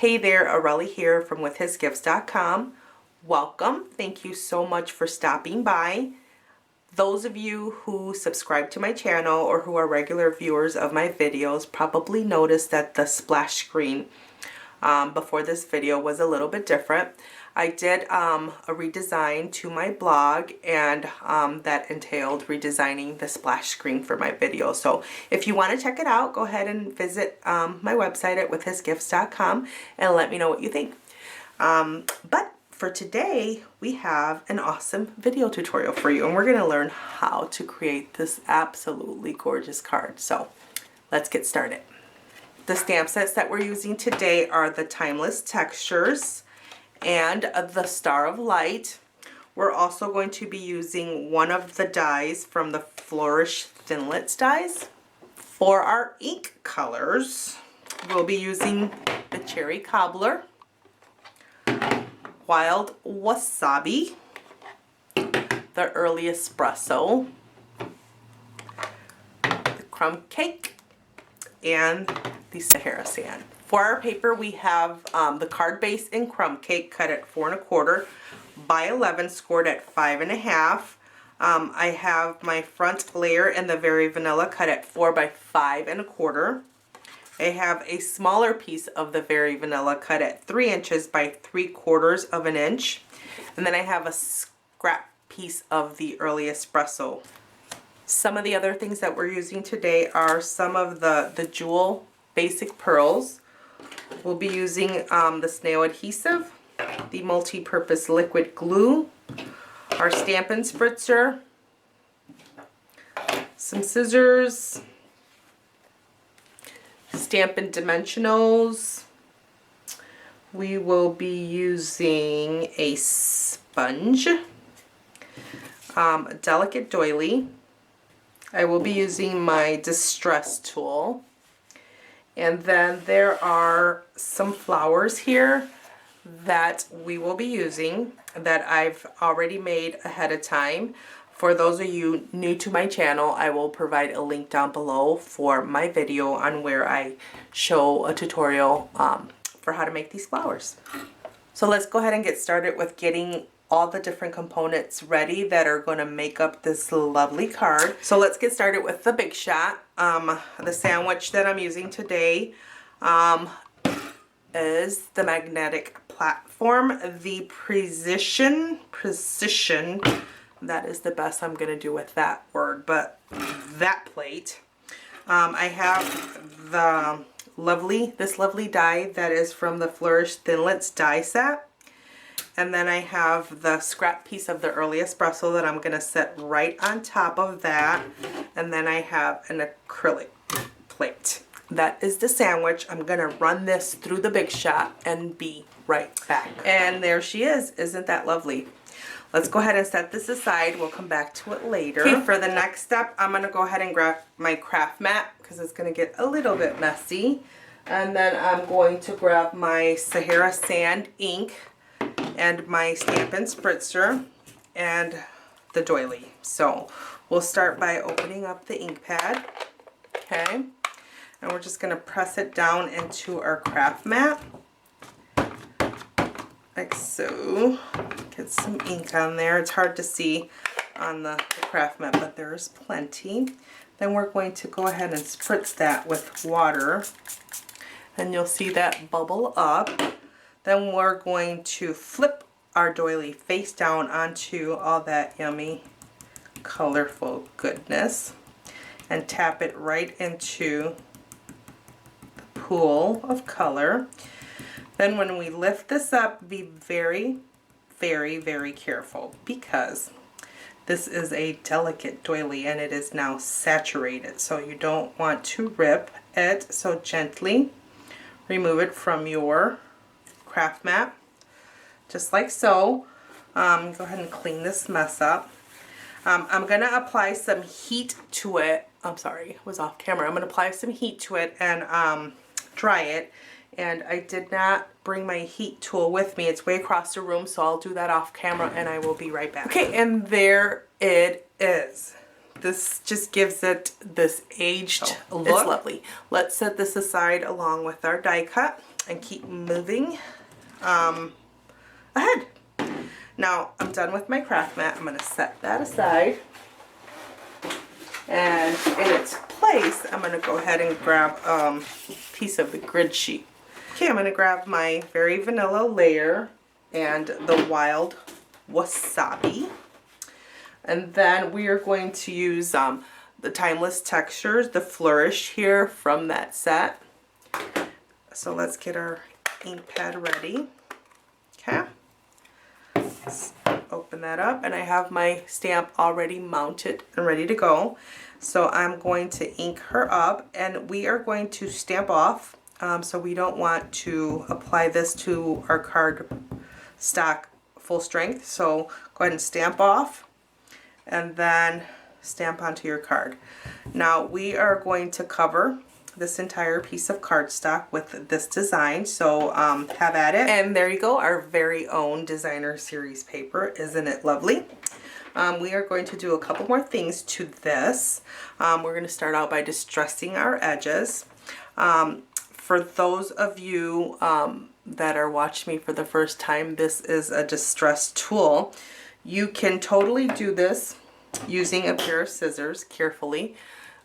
Hey there, Aurelie here from withhisgifts.com. Welcome. Thank you so much for stopping by. Those of you who subscribe to my channel or who are regular viewers of my videos probably noticed that the splash screen before this video was a little bit different. I did a redesign to my blog, and that entailed redesigning the splash screen for my video. So if you want to check it out, go ahead and visit my website at withhisgifts.com and let me know what you think. But for today, we have an awesome video tutorial for you, and we're going to learn how to create this absolutely gorgeous card. So let's get started. The stamp sets that we're using today are the Timeless Textures and the Star of Light. We're also going to be using one of the dies from the Flourish Thinlits dies. For our ink colors, we'll be using the Cherry Cobbler, Wild Wasabi, the Early Espresso, the Crumb Cake, and the Sahara Sand. For our paper, we have the card base in Crumb Cake cut at 4 1/4 by 11, scored at 5 1/2. I have my front layer in the Very Vanilla cut at 4 by 5 1/4. I have a smaller piece of the Very Vanilla cut at 3 inches by 3/4 of an inch. And then I have a scrap piece of the Early Espresso. Some of the other things that we're using today are some of the Jewel Basic Pearls. We'll be using the Snail Adhesive, the Multi-Purpose Liquid Glue, our Stampin Spritzer, some scissors, Stampin Dimensionals. We will be using a sponge, a delicate doily. I will be using my distress tool. And then there are some flowers here that we will be using that I've already made ahead of time. For those of you new to my channel, I will provide a link down below for my video on where I show a tutorial for how to make these flowers. So let's go ahead and get started with getting all the different components ready that are going to make up this lovely card. So let's get started with the big shot. The sandwich that I'm using today is the magnetic platform, the Precision, that is the best I'm going to do with that word, but that plate. I have this lovely die that is from the Flourish Thinlits die set. And then I have the scrap piece of the Early Espresso that I'm going to set right on top of that. And then I have an acrylic plate. That is the sandwich. I'm going to run this through the big shot and be right back. And there she is. Isn't that lovely? Let's go ahead and set this aside. We'll come back to it later. Okay, for the next step, I'm going to go ahead and grab my craft mat because it's going to get a little bit messy. And then I'm going to grab my Sahara Sand ink and my Stampin Spritzer and the doily. So we'll start by opening up the ink pad. Okay, and we're just going to press it down into our craft mat like so. Get some ink on there. It's hard to see on the craft mat, but there's plenty. Then we're going to go ahead and spritz that with water, and you'll see that bubble up. Then we're going to flip our doily face down onto all that yummy, colorful goodness and tap it right into the pool of color. Then when we lift this up, be very, very, very careful because this is a delicate doily and it is now saturated. So you don't want to rip it. So gently remove it from your craft mat, just like so. Go ahead and clean this mess up. I'm going to apply some heat to it. I'm sorry, it was off camera. I'm going to apply some heat to it and dry it. And I did not bring my heat tool with me. It's way across the room, so I'll do that off camera and I will be right back. Okay, and there it is. This just gives it this aged look. It's lovely. Let's set this aside along with our die cut and keep moving ahead. Now I'm done with my craft mat. I'm going to set that aside. And in its place, I'm going to go ahead and grab a piece of the grid sheet. Okay, I'm going to grab my Very Vanilla layer and the Wild Wasabi. And then we are going to use the Timeless Textures, the Flourish here from that set. So let's get our ink pad ready. Okay. Let's open that up, and I have my stamp already mounted and ready to go. So I'm going to ink her up, and we are going to stamp off. So we don't want to apply this to our card stock full strength. So go ahead and stamp off and then stamp onto your card. Now we are going to cover this entire piece of cardstock with this design, so have at it. And there you go, our very own designer series paper. Isn't it lovely? We are going to do a couple more things to this. We're going to start out by distressing our edges. For those of you that are watching me for the first time, this is a distress tool. You can totally do this using a pair of scissors carefully,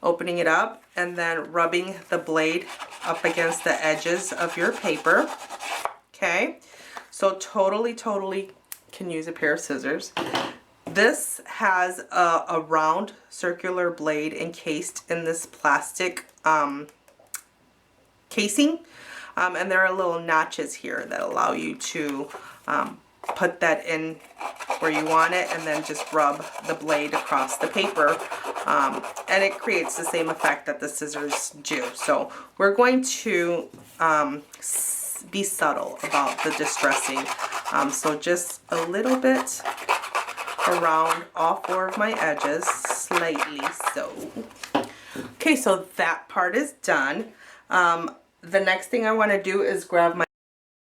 opening it up and then rubbing the blade up against the edges of your paper. Okay, so totally can use a pair of scissors. This has a round circular blade encased in this plastic casing, and there are little notches here that allow you to put that in where you want it and then just rub the blade across the paper, and it creates the same effect that the scissors do. So we're going to be subtle about the distressing, so just a little bit around all four of my edges, slightly so. Okay, so that part is done. The next thing I want to do is grab my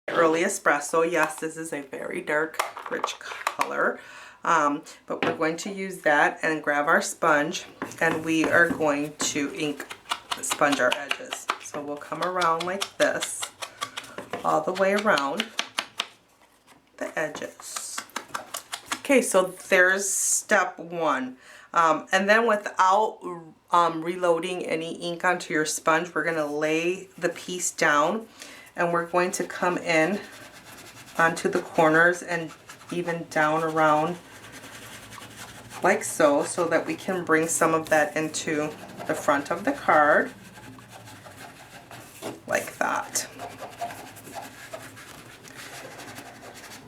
early espresso. Yes, this is a very dark, rich color, but we're going to use that and grab our sponge, and we are going to sponge our edges. So we'll come around like this, all the way around the edges. Okay, so there's step one. And then without reloading any ink onto your sponge, we're going to lay the piece down, and we're going to come in onto the corners and even down around like so, so that we can bring some of that into the front of the card, like that.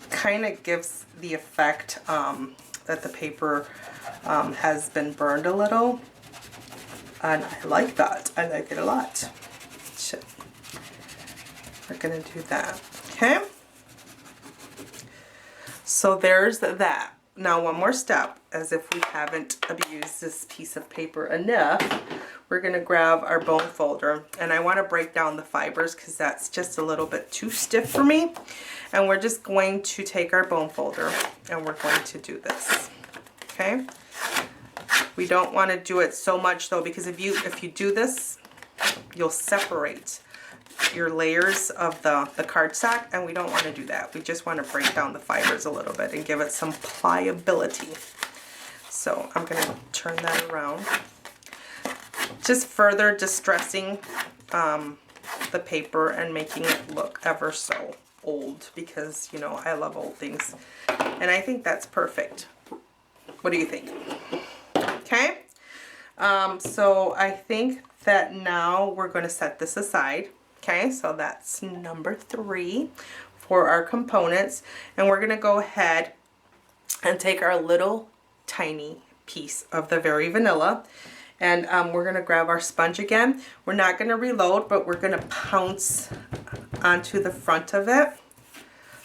Kind of gives the effect that the paper has been burned a little, and I like that. I like it a lot. So we're gonna do that. Okay, so there's that. Now one more step, as if we haven't abused this piece of paper enough, we're gonna grab our bone folder, and I want to break down the fibers because that's just a little bit too stiff for me. And we're just going to take our bone folder and we're going to do this. Okay, we don't want to do it so much though, because if you do this, you'll separate your layers of the cardstock, and we don't want to do that. We just want to break down the fibers a little bit and give it some pliability. So I'm going to turn that around, just further distressing the paper and making it look ever so old, because you know I love old things, and I think that's perfect. What do you think? Okay, so I think that now we're going to set this aside. Okay, so that's number 3 for our components, and we're going to go ahead and take our little tiny piece of the Very Vanilla, and we're going to grab our sponge again. We're not going to reload, but we're going to pounce onto the front of it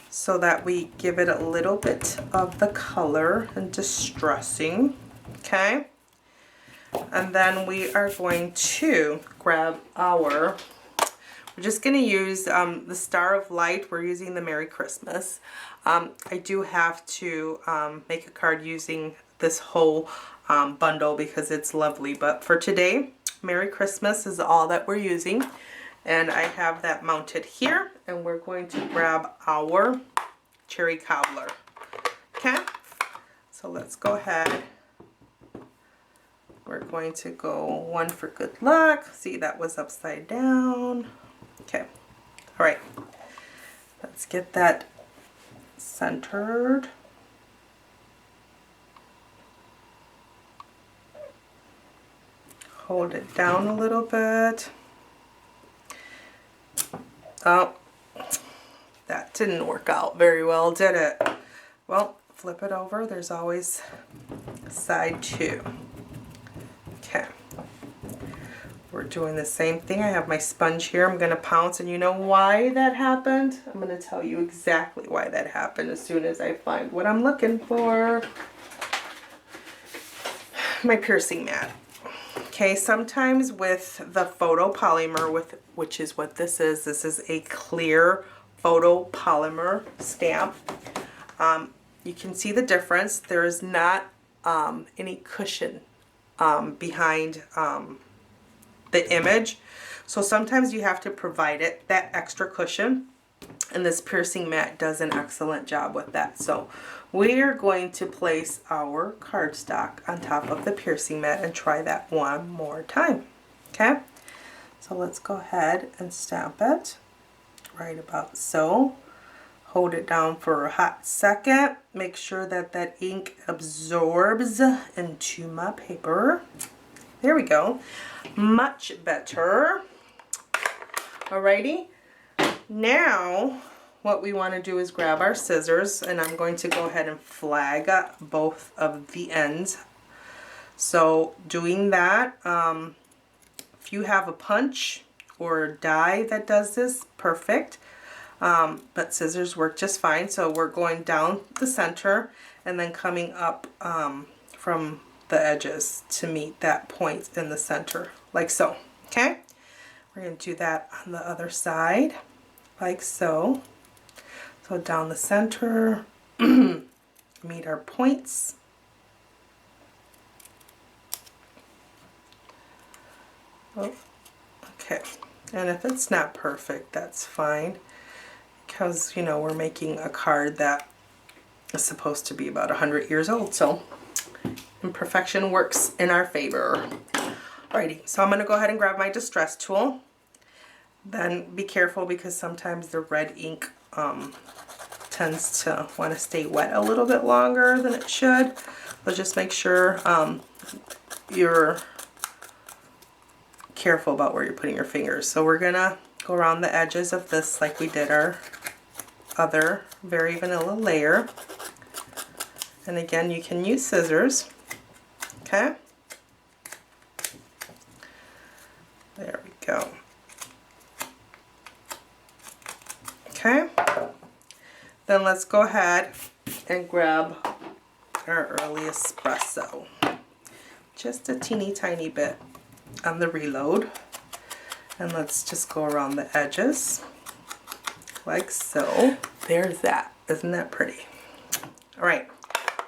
so that we give it a little bit of the color and distressing. Okay, and then we are going to grab our, we're just going to use the Star of Light. We're using the Merry Christmas. I do have to make a card using this whole bundle because it's lovely. But for today, Merry Christmas is all that we're using. And I have that mounted here, and we're going to grab our cherry cobbler. Okay, so let's go ahead. We're going to go one for good luck. See, that was upside down. Okay, all right. Let's get that centered. Hold it down a little bit. Oh, that didn't work out very well, did it? Well, flip it over. There's always side two. Okay. We're doing the same thing. I have my sponge here. I'm going to pounce, and you know why that happened? I'm going to tell you exactly why that happened as soon as I find what I'm looking for. My piercing mat. Okay, sometimes with the photopolymer, which is what this is a clear photopolymer stamp. You can see the difference. There is not any cushion behind the image. So sometimes you have to provide it that extra cushion, and this piercing mat does an excellent job with that. So we are going to place our cardstock on top of the piercing mat and try that one more time. Okay, so let's go ahead and stamp it right about so. Hold it down for a hot second. Make sure that that ink absorbs into my paper. There we go. Much better. Alrighty. Now, what we want to do is grab our scissors, and I'm going to go ahead and flag both of the ends. So doing that, if you have a punch or a die that does this, perfect. But scissors work just fine. So we're going down the center and then coming up from the edges to meet that point in the center, like so. Okay, we're going to do that on the other side, like so. So down the center, meet our points. Oh, okay, and if it's not perfect, that's fine, because you know we're making a card that is supposed to be about 100 years old, so imperfection works in our favor. Alrighty, so I'm going to go ahead and grab my distress tool. Then be careful, because sometimes the red ink tends to want to stay wet a little bit longer than it should. But just make sure you're careful about where you're putting your fingers. So we're going to go around the edges of this like we did our other Very Vanilla layer. And again, you can use scissors. Okay, there we go. Okay, then let's go ahead and grab our early espresso. Just a teeny tiny bit on the reload. And let's just go around the edges like so. There's that. Isn't that pretty? All right,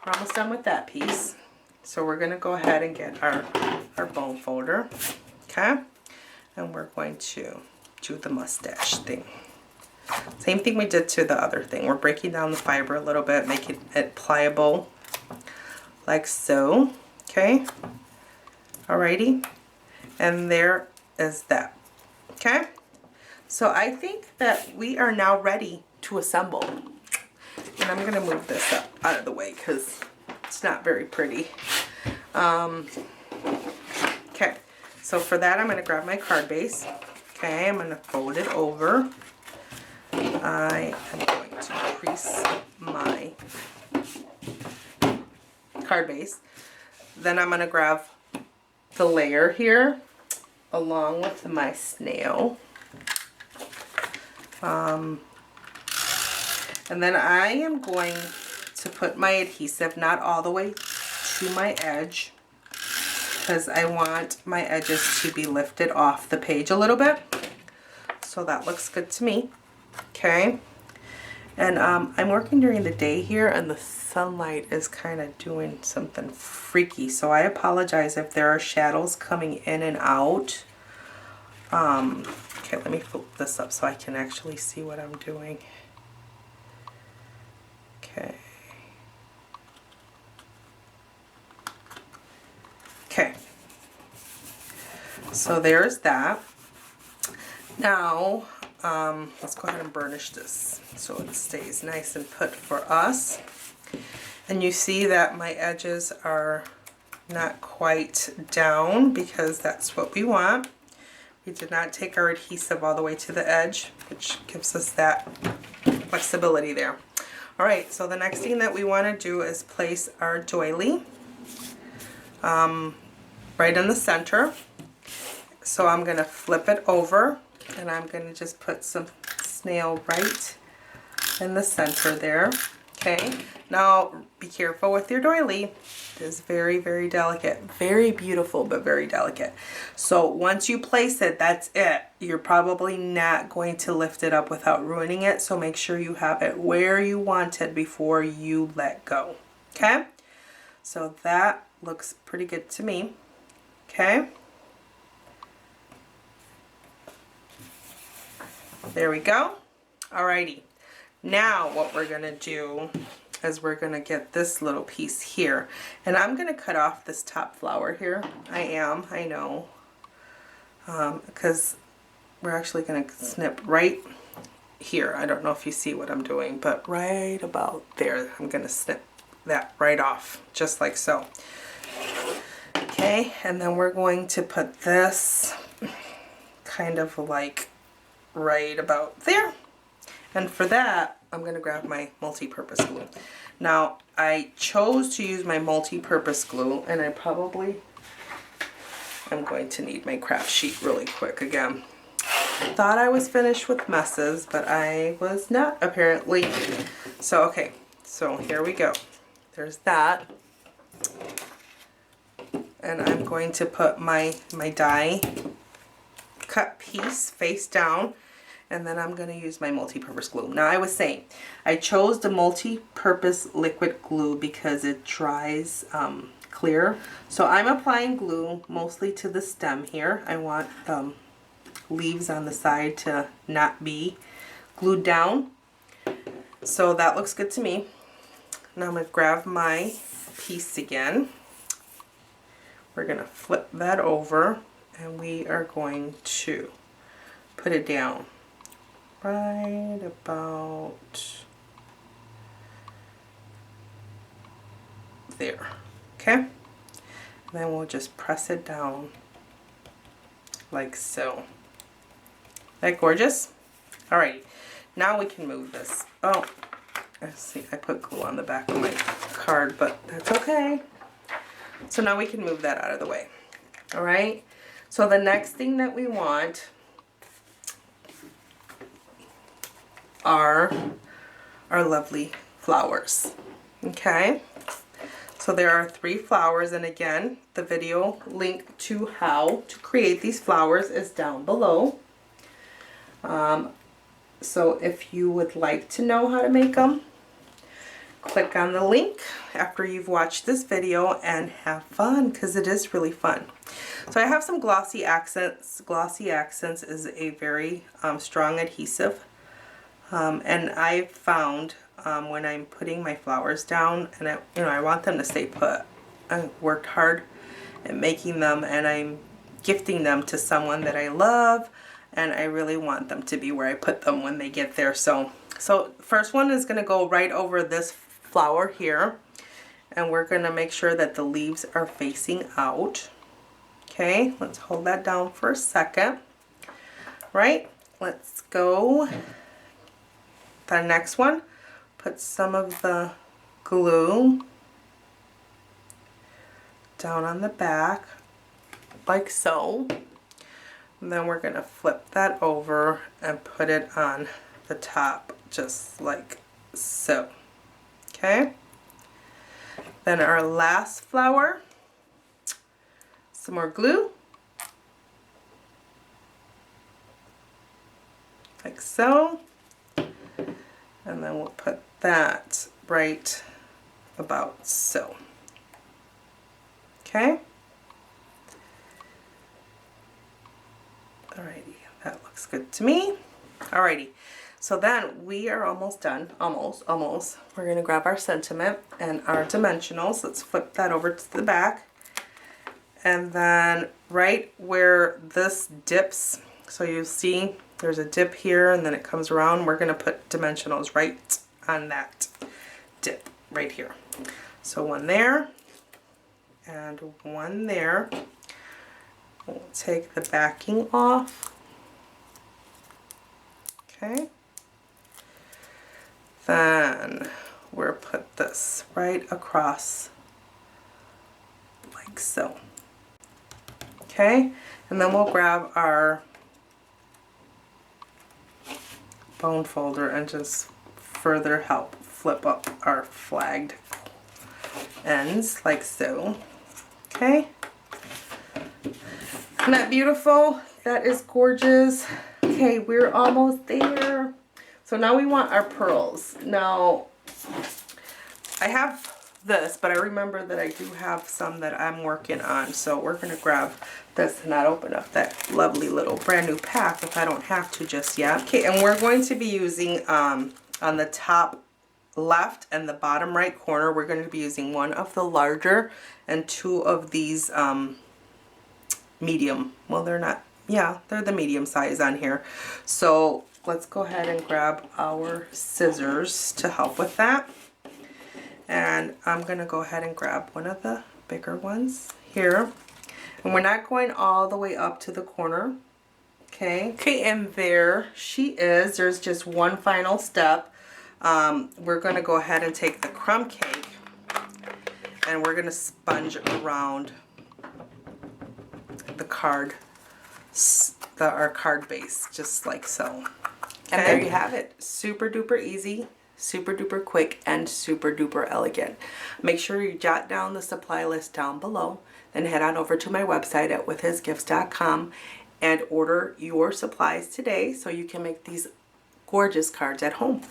we're almost done with that piece. So we're going to go ahead and get our bone folder. Okay, and we're going to do the mustache thing. Same thing we did to the other thing. We're breaking down the fiber a little bit, making it pliable, like so. Okay, alrighty, and there is that. Okay, so I think that we are now ready to assemble. And I'm going to move this up out of the way because it's not very pretty. Okay, so for that I'm going to grab my card base. Okay, I'm going to fold it over. I am going to crease my card base. Then I'm going to grab the layer here along with my snail. And then I am going to put my adhesive not all the way to my edge, because I want my edges to be lifted off the page a little bit. So that looks good to me. Okay. And I'm working during the day here, and the sunlight is kind of doing something freaky. So I apologize if there are shadows coming in and out. Okay, let me flip this up so I can actually see what I'm doing. Okay. Okay. So there's that. Now, let's go ahead and burnish this so it stays nice and put for us. And you see that my edges are not quite down because that's what we want. We did not take our adhesive all the way to the edge, which gives us that flexibility there. All right, so the next thing that we want to do is place our doily right in the center. So I'm going to flip it over, and I'm going to just put some snail right in the center there. Okay, now be careful with your doily. It is very, very delicate. Very beautiful, but very delicate. So once you place it, that's it. You're probably not going to lift it up without ruining it. So make sure you have it where you want it before you let go. Okay, so that looks pretty good to me. Okay. There we go. Alrighty. Now what we're gonna do is we're gonna get this little piece here, and I'm gonna cut off this top flower here. I know, because we're actually gonna snip right here. I don't know if you see what I'm doing, but right about there, I'm gonna snip that right off, just like so. Okay, and then we're going to put this kind of like right about there. And for that, I'm going to grab my multi-purpose glue. Now, I chose to use my multi-purpose glue, and I probably am going to need my craft sheet really quick again. Thought I was finished with messes, but I was not, apparently. So, okay, so here we go. There's that. And I'm going to put my die cut piece face down, and then I'm going to use my multi-purpose glue. Now, I was saying I chose the multi-purpose liquid glue because it dries clear. So I'm applying glue mostly to the stem here. I want the leaves on the side to not be glued down. So that looks good to me. Now I'm going to grab my piece again. We're going to flip that over, and we are going to put it down right about there. Okay? And then we'll just press it down like so. That gorgeous? Alright, now we can move this. Oh, let's see, I put glue on the back of my card, but that's okay. So now we can move that out of the way. Alright? So the next thing that we want are our lovely flowers. Okay? So there are 3 flowers, and again, the video link to how to create these flowers is down below. So if you would like to know how to make them, click on the link after you've watched this video and have fun, because it is really fun. So I have some glossy accents. Glossy accents is a very strong adhesive, and I found when I'm putting my flowers down, and I want them to stay put. I worked hard at making them, and I'm gifting them to someone that I love, and I really want them to be where I put them when they get there. So first one is going to go right over this flower here, and we're going to make sure that the leaves are facing out. Okay, let's hold that down for a second. Right, let's go. The next one, put some of the glue down on the back like so. And then we're going to flip that over and put it on the top just like so. Okay. Then our last flower, some more glue like so. And then we'll put that right about so. Okay? Alrighty, that looks good to me. Alrighty, so then we are almost done. Almost. We're going to grab our sentiment and our dimensionals. Let's flip that over to the back. And then right where this dips, so you see there's a dip here and then it comes around, we're going to put dimensionals right on that dip right here. So one there and one there. We'll take the backing off. Okay. Then we'll put this right across like so. Okay, and then we'll grab our bone folder and just further help flip up our flagged ends like so. Okay, isn't that beautiful? That is gorgeous. Okay, we're almost there. So now we want our pearls. Now, I have this, but I remember that I do have some that I'm working on. So we're going to grab this and not open up that lovely little brand new pack if I don't have to just yet. Okay, and we're going to be using on the top left and the bottom right corner, we're going to be using one of the larger and two of these medium. Well, they're not, yeah, they're the medium size on here. So let's go ahead and grab our scissors to help with that. And I'm going to go ahead and grab one of the bigger ones here. And we're not going all the way up to the corner. Okay. Okay, and there she is. There's just one final step. We're going to go ahead and take the crumb cake and we're going to sponge around the card, our card base, just like so. Okay. And there you have it. Super duper easy, super duper quick, and super duper elegant. Make sure you jot down the supply list down below, then head on over to my website at withhisgifts.com and order your supplies today so you can make these gorgeous cards at home.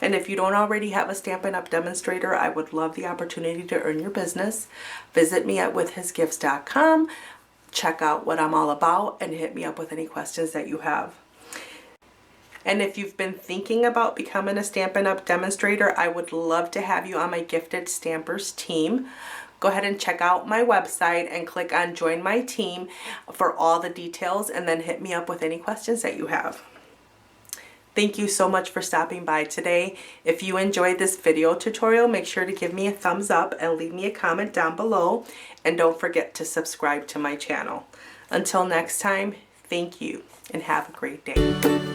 And if you don't already have a Stampin' Up! Demonstrator, I would love the opportunity to earn your business. Visit me at withhisgifts.com, check out what I'm all about, and hit me up with any questions that you have. And if you've been thinking about becoming a Stampin' Up! Demonstrator, I would love to have you on my Gifted Stampers team. Go ahead and check out my website and click on Join My Team for all the details, and then hit me up with any questions that you have. Thank you so much for stopping by today. If you enjoyed this video tutorial, make sure to give me a thumbs up and leave me a comment down below. And don't forget to subscribe to my channel. Until next time, thank you and have a great day.